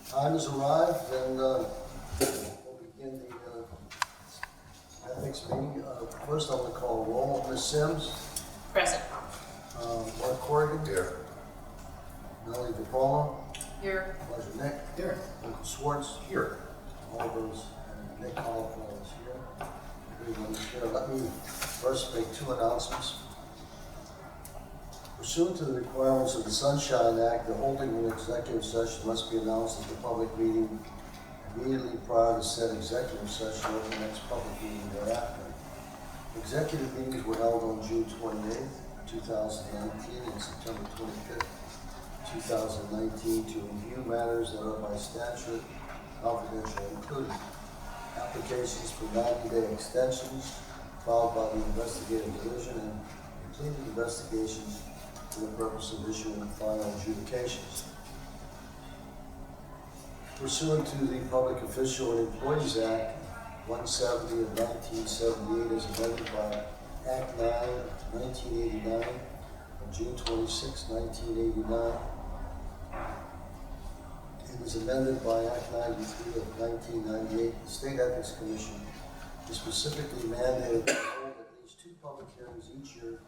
Time has arrived, and we'll begin the ethics meeting. First, I'm going to call a roll. Ms. Sims. Present. Mark Corrigan. Here. Melanie DePalma. Here. Roger Nick. Here. Uncle Swartz. Here. All those, and Nick Holloway is here. Everyone's here. Let me first make two announcements. Pursuant to the requirements of the Sunshine Act, the holding of an executive session must be announced at the public meeting immediately prior to said executive session or the next public meeting thereafter. Executive meetings were held on June 28th, 2019 and September 25th, 2019 to review matters that are by statute confidential, including applications for 90-day extensions filed by the investigative division and completed investigations for the purpose of issuing final adjudications. Pursuant to the Public Official and Employees Act 170 of 1978 as amended by Act 9 of 1989 on June 26, 1989, it was amended by Act 93 of 1998. The State Ethics Commission is specifically mandated to hold at least two public hearings each year,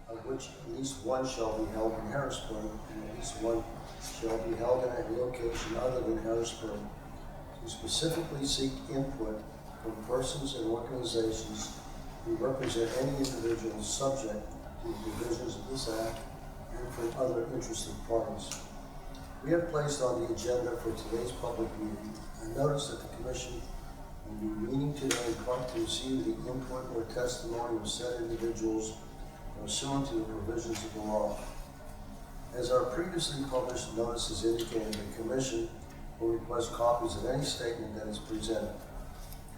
of which at least one shall be held in Harrisburg and at least one shall be held in a location other than Harrisburg, to specifically seek input from persons and organizations who represent any individual subject to the provisions of this Act and from other interested parties. We have placed on the agenda for today's public meeting a notice that the Commission will be meeting today in part to receive the input or testimony of said individuals pursuant to the provisions of the law. As our previously published notices indicated, the Commission will request copies of any statement that is presented.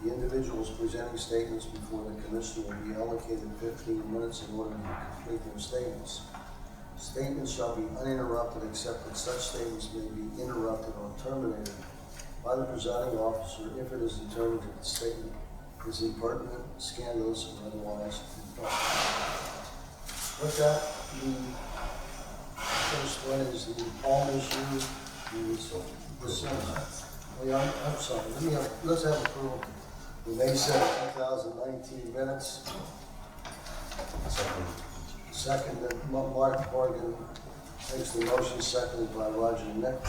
The individuals presenting statements before the Commission will be allocated 15 minutes in order to complete their statements. Statements shall be uninterrupted except that such statements may be interrupted or terminated by the presiding officer if it is determined that the statement is impertinent, scandalous, or otherwise improper. With that, the first one is the Palm issue. I'm sorry. Let's have approval. The May 7th, 2019 minutes. Second, Mark Corrigan makes the motion, seconded by Roger Nick.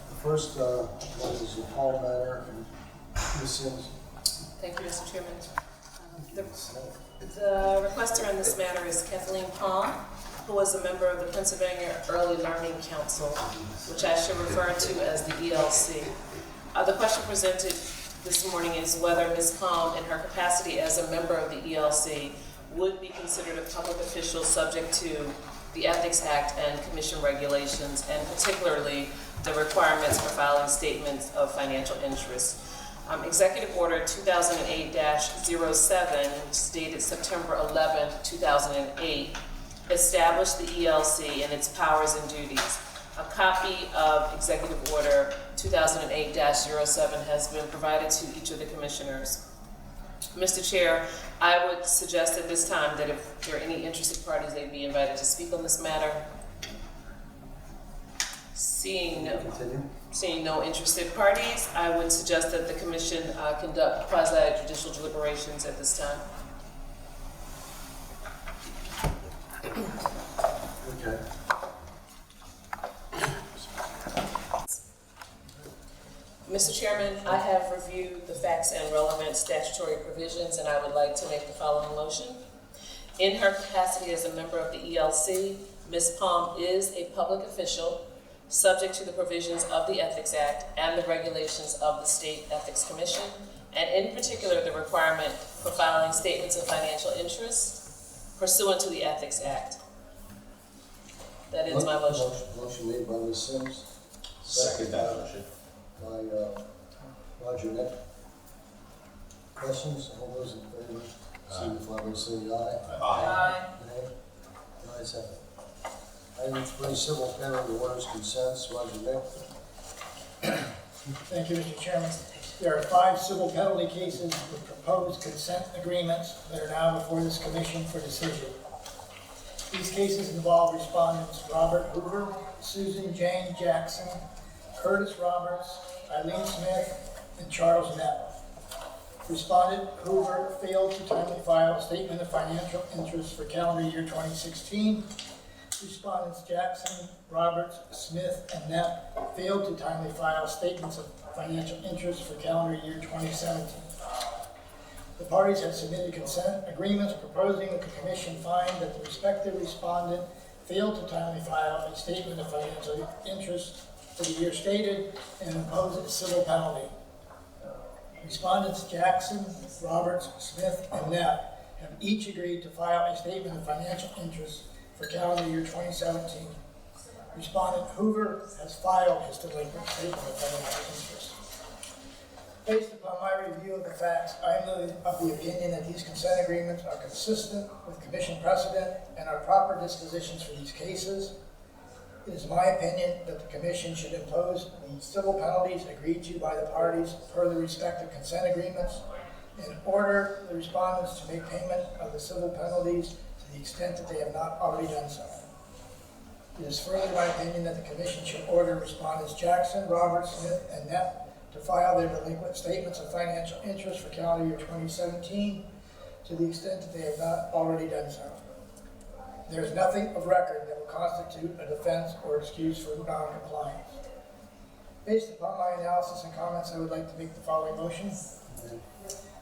The first one is the Paul matter. Ms. Sims. Thank you, Mr. Chairman. The requester in this matter is Kathleen Palm, who was a member of the Pennsylvania Early Learning Council, which I should refer to as the ELC. The question presented this morning is whether Ms. Palm, in her capacity as a member of the ELC, would be considered a public official subject to the Ethics Act and Commission regulations, and particularly the requirements for filing statements of financial interest. Executive Order 2008-07, dated September 11, 2008, established the ELC and its powers and duties. A copy of Executive Order 2008-07 has been provided to each of the commissioners. Mr. Chair, I would suggest at this time that if there are any interested parties, they'd be invited to speak on this matter. Seeing no interested parties, I would suggest that the Commission conduct quasi-judicial deliberations at this time. Okay. Mr. Chairman, I have reviewed the facts and relevant statutory provisions, and I would like to make the following motion. In her capacity as a member of the ELC, Ms. Palm is a public official subject to the provisions of the Ethics Act and the regulations of the State Ethics Commission, and in particular the requirement for filing statements of financial interest pursuant to the Ethics Act. That ends my motion. Motion made by Ms. Sims. Second that motion. By Roger Nick. Questions? All those in favor, signify by saying aye. Aye. Nay? The ayes have it. Item 3, civil penalty orders, consents. Roger Nick. Thank you, Mr. Chairman. There are 5 civil penalty cases with proposed consent agreements that are now before this commission for decision. These cases involve respondents Robert Hoover, Susan Jane Jackson, Curtis Roberts, Eileen Smith, and Charles Knapp. Respondent Hoover failed to timely file a statement of financial interest for calendar year 2016. Respondents Jackson, Roberts, Smith, and Knapp failed to timely file statements of financial interest for calendar year 2017. The parties have submitted consent agreements proposing that the commission find that the respective respondent failed to timely file a statement of financial interest for the year stated and impose a civil penalty. Respondents Jackson, Roberts, Smith, and Knapp have each agreed to file a statement of financial interest for calendar year 2017. Respondent Hoover has filed his delinquent statement of financial interest. Based upon my review of the facts, I am of the opinion that these consent agreements are consistent with commission precedent and are proper dispositions for these cases. It is my opinion that the commission should impose the civil penalties agreed to by the parties per the respective consent agreements and order the respondents to make payment of the civil penalties to the extent that they have not already done so. It is further my opinion that the commission should order respondents Jackson, Roberts, Smith, and Knapp to file their delinquent statements of financial interest for calendar year 2017 to the extent that they have not already done so. There is nothing of record that will constitute a defense or excuse for non-compliance. Based upon my analysis and comments, I would like to make the following motion.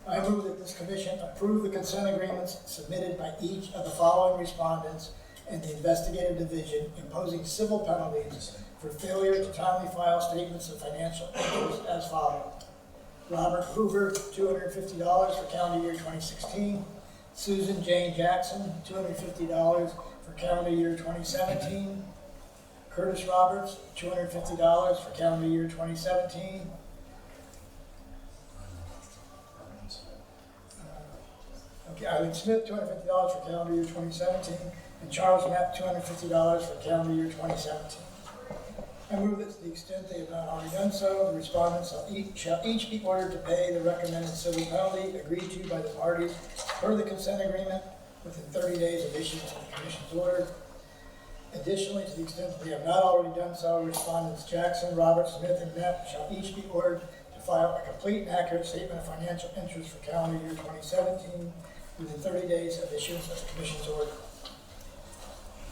I move that this commission approve the consent agreements submitted by each of the following respondents and the investigative division imposing civil penalties for failure to timely file statements of financial interest as follows. Robert Hoover, $250 for calendar year 2016. Susan Jane Jackson, $250 for calendar year 2017. Curtis Roberts, $250 for calendar year 2017. Eileen Smith, $250 for calendar year 2017. And Charles Knapp, $250 for calendar year 2017. I move that to the extent they have not already done so, the respondents shall each be ordered to pay the recommended civil penalty agreed to by the parties per the consent agreement within 30 days of issuance of the commission's order. Additionally, to the extent that they have not already done so, respondents Jackson, Roberts, Smith, and Knapp shall each be ordered to file a complete and accurate statement of financial interest for calendar year 2017 within 30 days of issuance of the commission's order.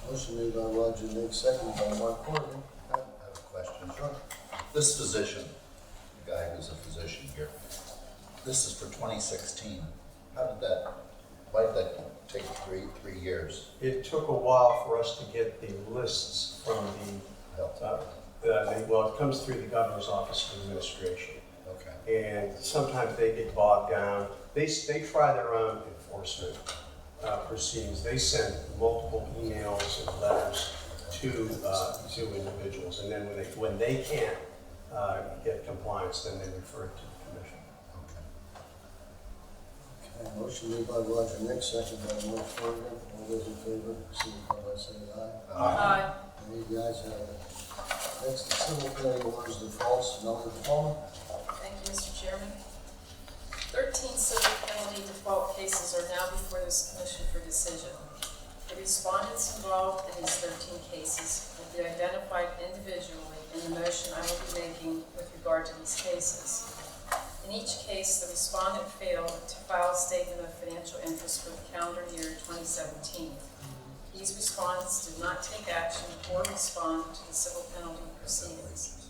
Motion made by Roger Nick, seconded by Mark Corrigan. I have a question. Sure. This physician, the guy who's a physician here, this is for 2016. Why did that take three years? It took a while for us to get the lists from well, it comes through the governor's office of administration. Okay. And sometimes they get bogged down. They try their own enforcement proceedings. They send multiple emails and letters to individuals, and then when they can't get compliance, then they refer it to the commission. Okay, motion made by Roger Nick, seconded by Mark Corrigan. All those in favor, signify by saying aye. Aye. Any of the ayes have it. Next, the civil penalty orders defaults. Melanie Palmer. Thank you, Mr. Chairman. 13 civil penalty default cases are now before this commission for decision. The respondents involved in these 13 cases will be identified individually in the motion I will be making with regard to these cases. In each case, the respondent failed to file a statement of financial interest for the calendar year 2017. These respondents did not take action or respond to the civil penalty proceedings.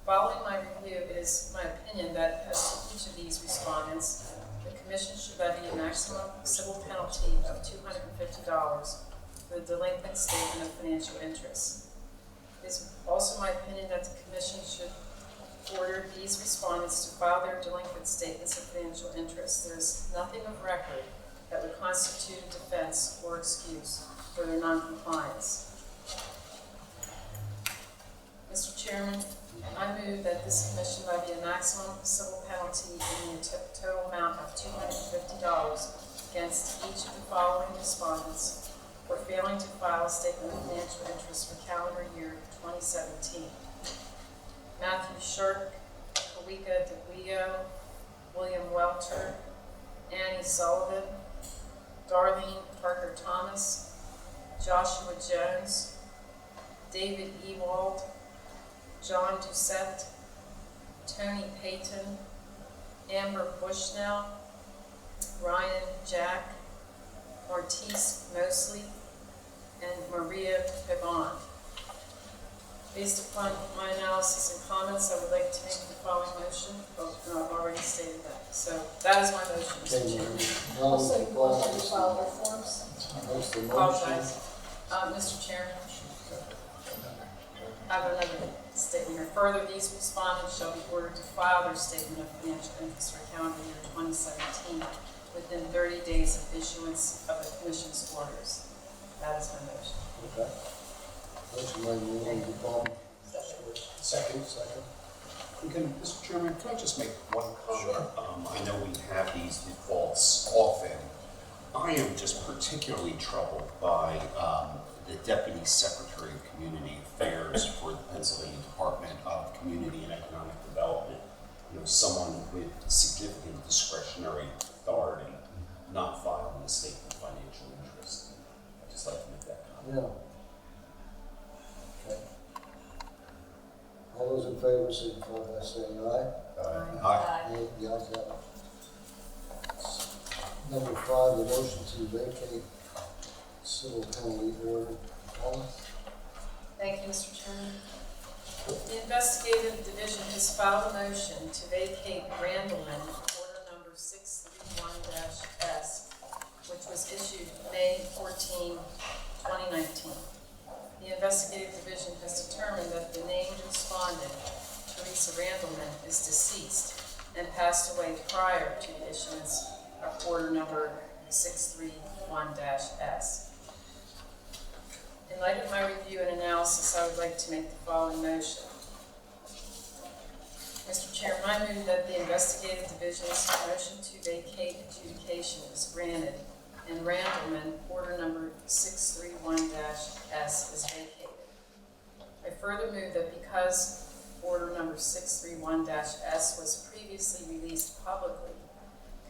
Following my review, it is my opinion that as to each of these respondents, the commission should levy a maximum civil penalty of $250 for the delinquent statement of financial interest. It is also my opinion that the commission should order these respondents to file their delinquent statements of financial interest. There is nothing of record that would constitute a defense or excuse for their noncompliance. Mr. Chairman, I move that this commission levy a maximum civil penalty in the total amount of $250 against each of the following respondents for failing to file a statement of financial interest for calendar year 2017. Matthew Shirk, Kawika DeGuio, William Welter, Annie Sullivan, Darlene Parker Thomas, Joshua Jones, David Ewald, John Doucette, Tony Payton, Amber Bushnell, Ryan Jack, Martise Mosley, and Maria Pavon. Based upon my analysis and comments, I would like to make the following motion. Oh, no, I've already stated that. So that is my motion, Mr. Okay, Chairman. now, Also, you want to file their forms? What's the motion? Apologize. Mr. Chairman, I have another statement here. Further, these respondents shall be ordered to file their statement of financial interest for calendar year 2017 within 30 days of issuance of the commission's orders. That is my motion. Okay. Motion by Maloney, Dupont. Second. Mr. Chairman, can I just make one comment? I know we have these defaults often. I am just particularly troubled by the Deputy Secretary of Community Affairs for the Pennsylvania Department of Community and Economic Development. You know, someone with significant discretionary authority not filing a statement of financial interest. I'd just like to make that comment. Yeah. Okay. All those in favor, signify by saying aye. Aye. Nay, the ayes have it. Number 5, the motion to vacate civil penalty order. Paula? Thank you, Mr. Chairman. The investigative division has filed a motion to vacate Randleman order number 631-S, which was issued May 14, 2019. The investigative division has determined that the named respondent, Teresa Randleman, is deceased and passed away prior to the issuance of order number 631-S. In light of my review and analysis, I would like to make the following motion. Mr. Chairman, I move that the investigative division's motion to vacate adjudication is granted and Randleman order number 631-S is vacated. I further move that because order number 631-S was previously released publicly,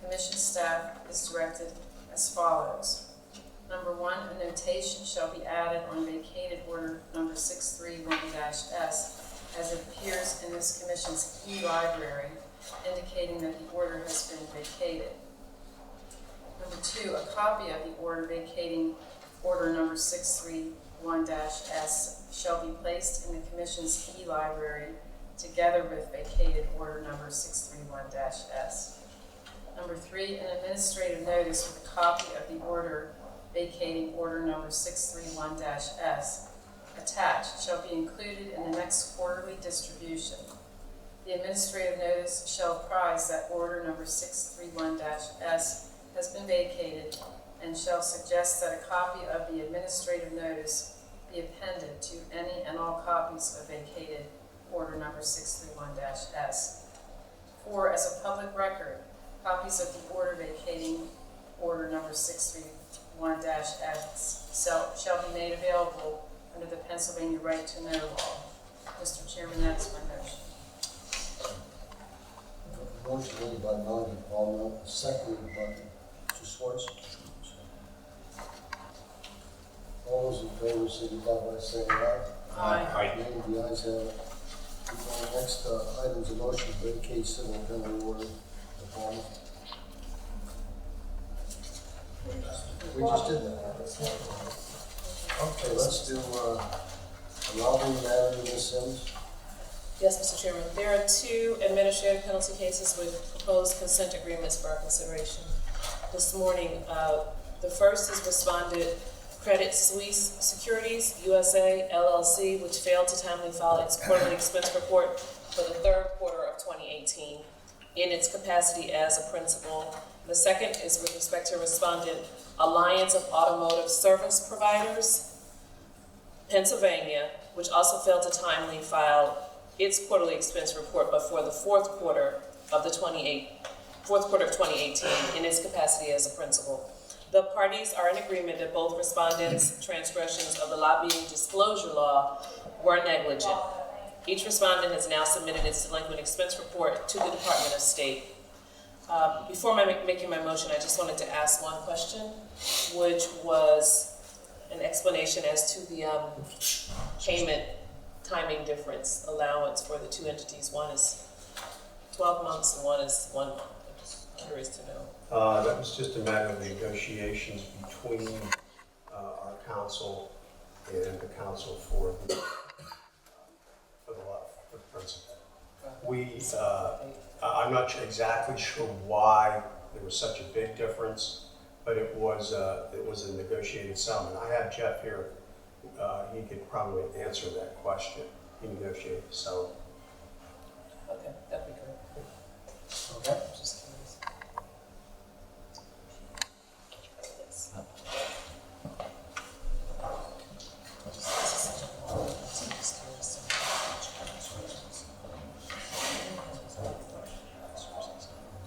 Commission staff is directed as follows. Number 1, a notation shall be added on vacated order number 631-S as it appears in this Commission's e-library, indicating that the order has been vacated. Number 2, a copy of the order vacating order number 631-S shall be placed in the Commission's e-library together with vacated order number 631-S. Number 3, an administrative notice with a copy of the order vacating order number 631-S attached shall be included in the next quarterly distribution. The administrative notice shall apprise that order number 631-S has been vacated and shall suggest that a copy of the administrative notice be appended to any and all copies of vacated order number 631-S. 4, as a public record, copies of the order vacating order number 631-S shall be made available under the Pennsylvania Right to Know law. Mr. Chairman, that is my motion. Motion made by Melanie Palmer, seconded by Mr. Schwartz. All those in favor, signify by saying aye. Aye. Nay, the ayes have it. Next item is a motion to vacate civil penalty order. Palmer. We just did that. Okay, let's do robbery matter, Ms. Sims. Yes, Mr. Chairman. There are 2 administrative penalty cases with proposed consent agreements for our consideration. This morning, the first is respondent Credit Suisse Securities USA LLC, which failed to timely file its quarterly expense report for the 3rd quarter of 2018 in its capacity as a principal. The second is with respect to respondent Alliance of Automotive Service Providers, Pennsylvania, which also failed to timely file its quarterly expense report before the 4th quarter of 2018 in its capacity as a principal. The parties are in agreement that both respondents' transgressions of the lobbying disclosure law were negligent. Each respondent has now submitted its delinquent expense report to the Department of State. Before making my motion, I just wanted to ask one question, which was, an explanation as to the payment timing difference allowance for the two entities. One is 12 months and one is 1 month. I'm just curious to know. That was just a matter of negotiations between our counsel and the counsel for the principal. I'm not exactly sure why there was such a big difference, but it was a negotiated settlement. I have Jeff here. He could probably answer that question. He negotiated the settlement. Okay, that'd be great. Okay. Just curious. Yes.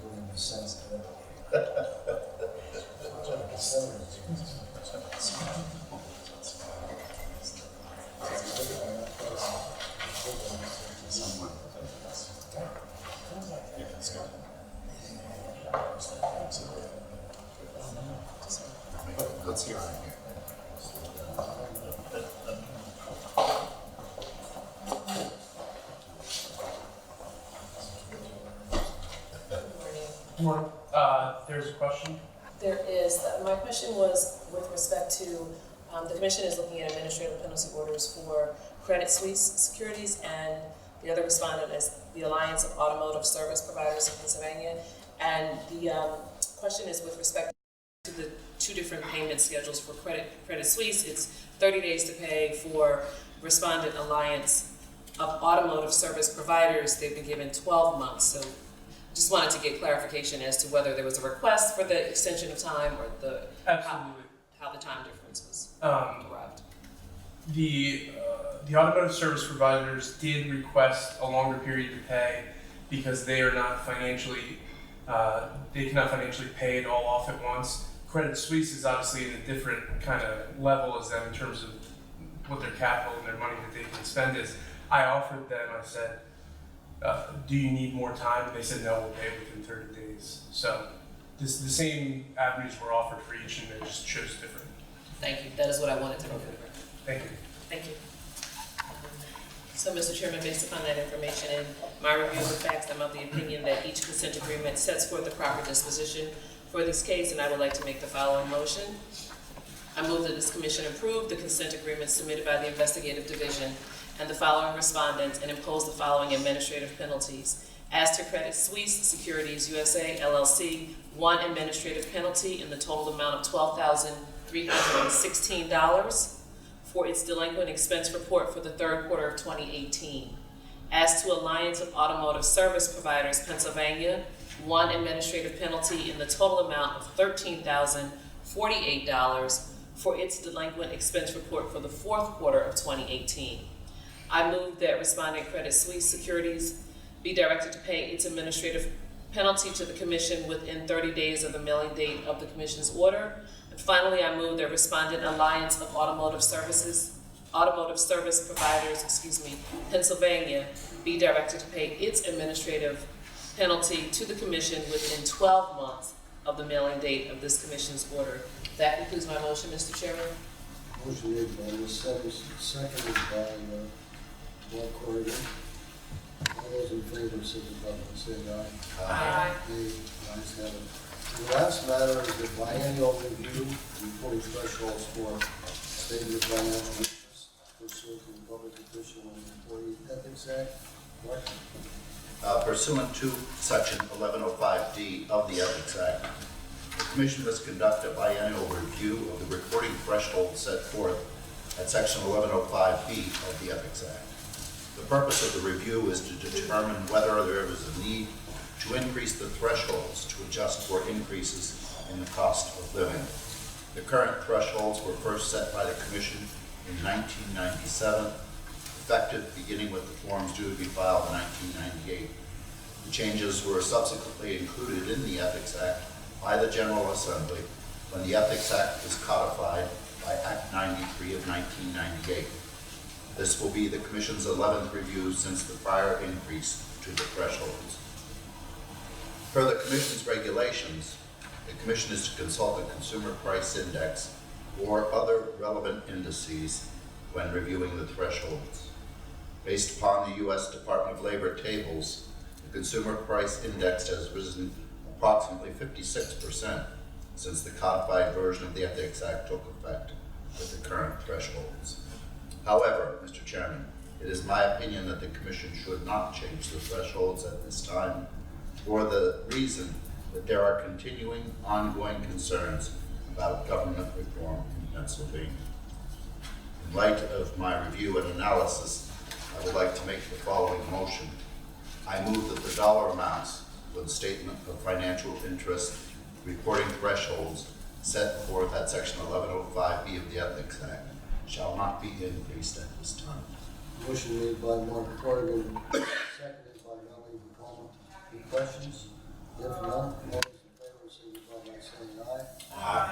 Doing the sense that. Let's hear it. There's a question? There is, my question was with respect to, the commission is looking at administrative penalty orders for Credit Suisse Securities, and the other respondent is the Alliance of Automotive Service Providers of Pennsylvania. And the question is with respect to the two different payment schedules for Credit Suisse. It's 30 days to pay. For respondent Alliance of Automotive Service Providers, they've been given 12 months. So just wanted to get clarification as to whether there was a request for the extension of time or Absolutely. how the time difference was Um, derived. The automotive service providers did request a longer period to pay because they are not financially, they cannot financially pay it all off at once. Credit Suisse is obviously in a different kind of level as them in terms of what their capital and their money that they can spend is. I offered them, I said, do you need more time? And they said, no, we'll pay within 30 days. So the same avenues were offered for each, and they just chose different. Thank you. That is what I wanted to know. Thank you. Thank you. So, Mr. Chairman, based upon that information and my review of the facts, I'm of the opinion that each consent agreement sets forth the proper disposition for this case, and I would like to make the following motion. I move that this commission approve the consent agreement submitted by the investigative division and the following respondents and impose the following administrative penalties. As to Credit Suisse Securities USA LLC, one administrative penalty in the total amount of $12,316 for its delinquent expense report for the third quarter of 2018. As to Alliance of Automotive Service Providers Pennsylvania, one administrative penalty in the total amount of $13,048 for its delinquent expense report for the fourth quarter of 2018. I move that respondent Credit Suisse Securities be directed to pay its administrative penalty to the commission within 30 days of the mailing date of the commission's order. And finally, I move that respondent Alliance of Automotive Service Providers, Pennsylvania, be directed to pay its administrative penalty to the commission within 12 months of the mailing date of this commission's order. That concludes my motion, Mr. Chairman. Motion made by Ms. Severs, seconded by Mark Corrigan. All those in favor, signify by saying aye. Aye. Nay, ayes have it. The last matter is the biennial review, reporting thresholds for statement of financial interests pursuant to the Public Official and Employee Ethics Act. Mark? Pursuant to Section 1105D of the Ethics Act, the Commission must conduct a biennial review of the reporting threshold set forth at Section 1105B of the Ethics Act. The purpose of the review is to determine whether there is a need to increase the thresholds to adjust for increases in the cost of living. The current thresholds were first set by the Commission in 1997, effective beginning with the forms due to be filed in 1998. The changes were subsequently included in the Ethics Act by the General Assembly when the Ethics Act was codified by Act 93 of 1998. This will be the Commission's 11th review since the prior increase to the thresholds. Per the Commission's regulations, the Commission is to consult the Consumer Price Index or other relevant indices when reviewing the thresholds. Based upon the U.S. Department of Labor tables, the consumer price index has risen approximately 56% since the codified version of the Ethics Act took effect with the current thresholds. However, Mr. Chairman, it is my opinion that the Commission should not change the thresholds at this time for the reason that there are continuing ongoing concerns about government reform in Pennsylvania. In light of my review and analysis, I would like to make the following motion. I move that the dollar amounts for the statement of financial interest reporting thresholds set forth at section 1105B of the Ethics Act shall not be increased at this time. Motion made by Mark Corrigan, seconded by Melanie Palmer. Any questions? If none, all those in favor signify by saying aye. Aye.